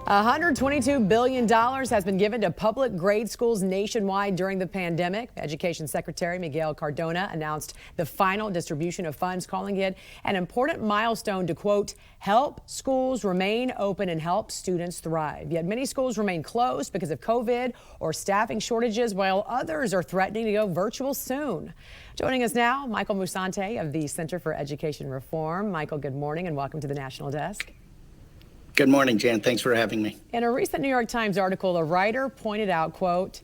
$122 billion has been given to public grade schools nationwide during the pandemic. Education Secretary Miguel Cardona announced the final distribution of funds, calling it an important milestone to, quote, help schools remain open and help students thrive. Yet many schools remain closed because of COVID or staffing shortages, while others are threatening to go virtual soon. Joining us now, Michael Musante of the Center for Education Reform. Michael, good morning and welcome to the National Desk. Good morning, Jan. Thanks for having me. In a recent New York Times article, a writer pointed out, quote,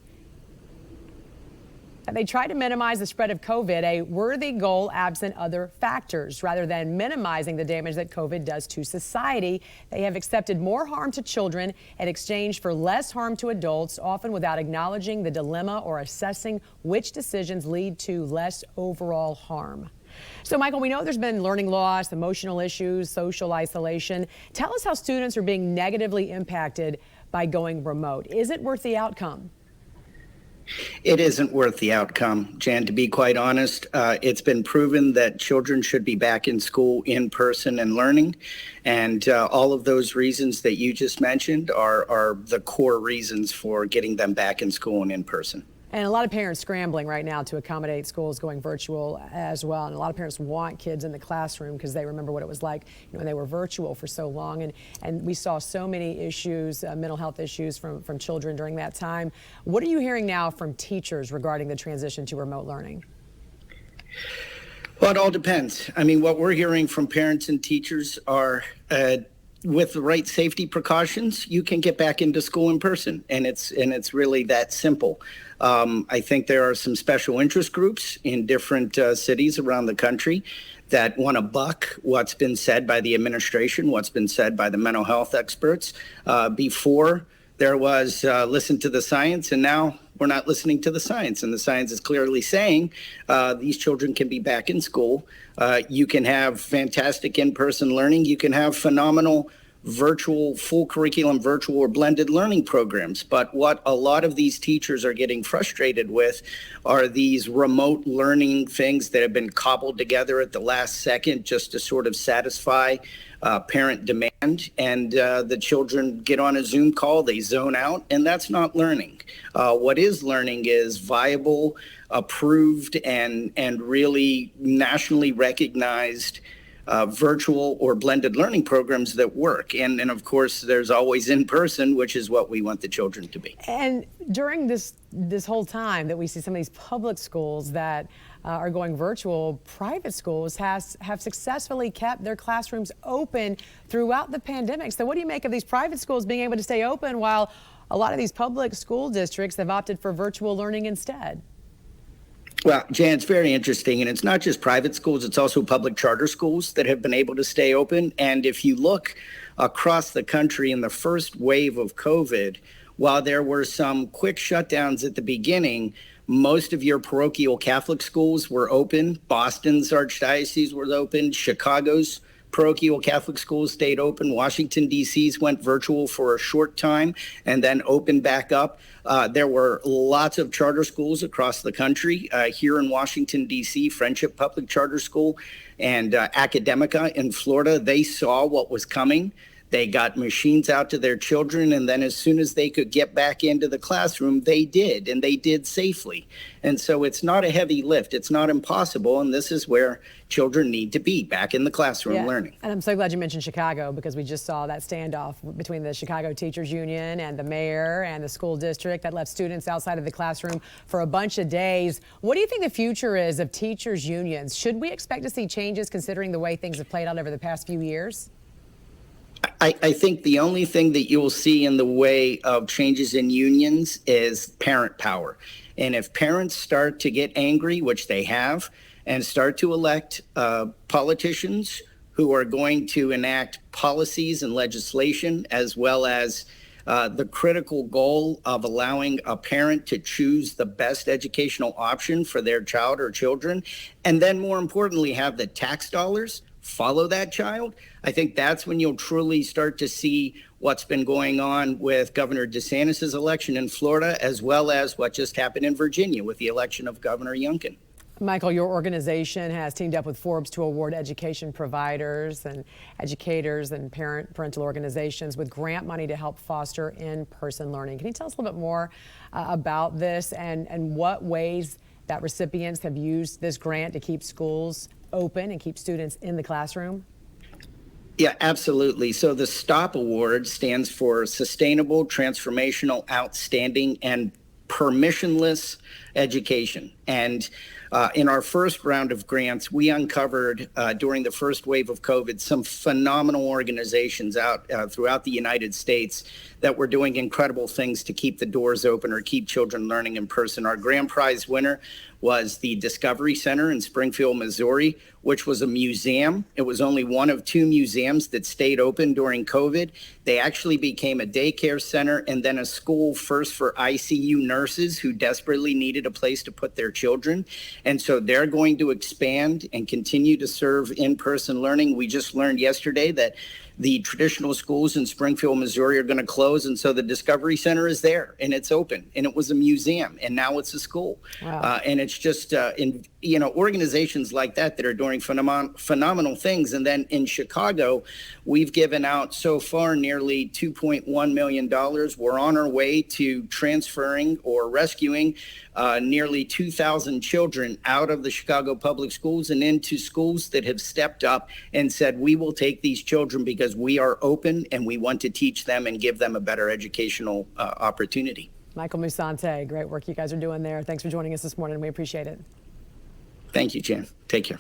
that they try to minimize the spread of COVID, a worthy goal absent other factors. Rather than minimizing the damage that COVID does to society, they have accepted more harm to children in exchange for less harm to adults, often without acknowledging the dilemma or assessing which decisions lead to less overall harm. So, Michael, we know there's been learning loss, emotional issues, social isolation. Tell us how students are being negatively impacted by going remote. Is it worth the outcome? It isn't worth the outcome, Jan, to be quite honest. It's been proven that children should be back in school in person and learning. And all of those reasons that you just mentioned are the core reasons for getting them back in school and in person. And a lot of parents scrambling right now to accommodate schools going virtual as well. And a lot of parents want kids in the classroom because they remember what it was like, when they were virtual for so long. And we saw so many issues, mental health issues from children during that time. What are you hearing now from teachers regarding the transition to remote learning? Well, it all depends. I mean, what we're hearing from parents and teachers are with the right safety precautions, you can get back into school in person, and it's really that simple. I think there are some special interest groups in different cities around the country that want to buck what's been said by the administration, what's been said by the mental health experts. Before there was listen to the science, and now we're not listening to the science, and the science is clearly saying these children can be back in school. You can have fantastic in-person learning. You can have phenomenal virtual, full curriculum, virtual or blended learning programs. But what a lot of these teachers are getting frustrated with are these remote learning things that have been cobbled together at the last second just to sort of satisfy parent demand. And the children get on a Zoom call, they zone out, and that's not learning. What is learning is viable, approved, and really nationally recognized virtual or blended learning programs that work. And of course, there's always in person, which is what we want the children to be. And during this whole time that we see some of these public schools that are going virtual, private schools have successfully kept their classrooms open throughout the pandemic. So what do you make of these private schools being able to stay open while a lot of these public school districts have opted for virtual learning instead? Well, Jan, it's very interesting, and it's not just private schools, it's also public charter schools that have been able to stay open. And if you look across the country in the first wave of COVID, while there were some quick shutdowns at the beginning, most of your parochial Catholic schools were open. Boston's Archdiocese was open. Chicago's parochial Catholic schools stayed open. Washington, D.C.'s went virtual for a short time and then opened back up. There were lots of charter schools across the country. Here in Washington, D.C., Friendship Public Charter School and Academica in Florida, they saw what was coming. They got machines out to their children, and then as soon as they could get back into the classroom, they did, and they did safely. And so it's not a heavy lift. It's not impossible, and this is where children need to be, back in the classroom learning. And I'm so glad you mentioned Chicago, because we just saw that standoff between the Chicago Teachers Union and the mayor and the school district that left students outside of the classroom for a bunch of days. What do you think the future is of teachers' unions? Should we expect to see changes considering the way things have played out over the past few years? I think the only thing that you will see in the way of changes in unions is parent power. And if parents start to get angry, which they have, and start to elect politicians who are going to enact policies and legislation, as well as the critical goal of allowing a parent to choose the best educational option for their child or children, and then more importantly, have the tax dollars follow that child, I think that's when you'll truly start to see what's been going on with Governor DeSantis' election in Florida, as well as what just happened in Virginia with the election of Governor Youngkin. Michael, your organization has teamed up with Forbes to award education providers and educators and parental organizations with grant money to help foster in-person learning. Can you tell us a little bit more about this and what ways that recipients have used this grant to keep schools open and keep students in the classroom? Yeah, absolutely. So the STOP Award stands for Sustainable, Transformational, Outstanding, and Permissionless Education. And in our first round of grants, we uncovered during the first wave of COVID some phenomenal organizations out throughout the United States that were doing incredible things to keep the doors open or keep children learning in person. Our grand prize winner was the Discovery Center in Springfield, Missouri, which was a museum. It was only one of two museums that stayed open during COVID. They actually became a daycare center and then a school, first for ICU nurses who desperately needed a place to put their children. And so they're going to expand and continue to serve in-person learning. We just learned yesterday that the traditional schools in Springfield, Missouri are going to close. And so the Discovery Center is there and it's open, and it was a museum and now it's a school. Wow. And it's just, organizations like that are doing phenomenal things. And then in Chicago, we've given out so far nearly $2.1 million. We're on our way to transferring or rescuing nearly 2,000 children out of the Chicago public schools and into schools that have stepped up and said, we will take these children because we are open and we want to teach them and give them a better educational opportunity. Michael Musante, great work you guys are doing there. Thanks for joining us this morning. We appreciate it. Thank you, Jan. Take care.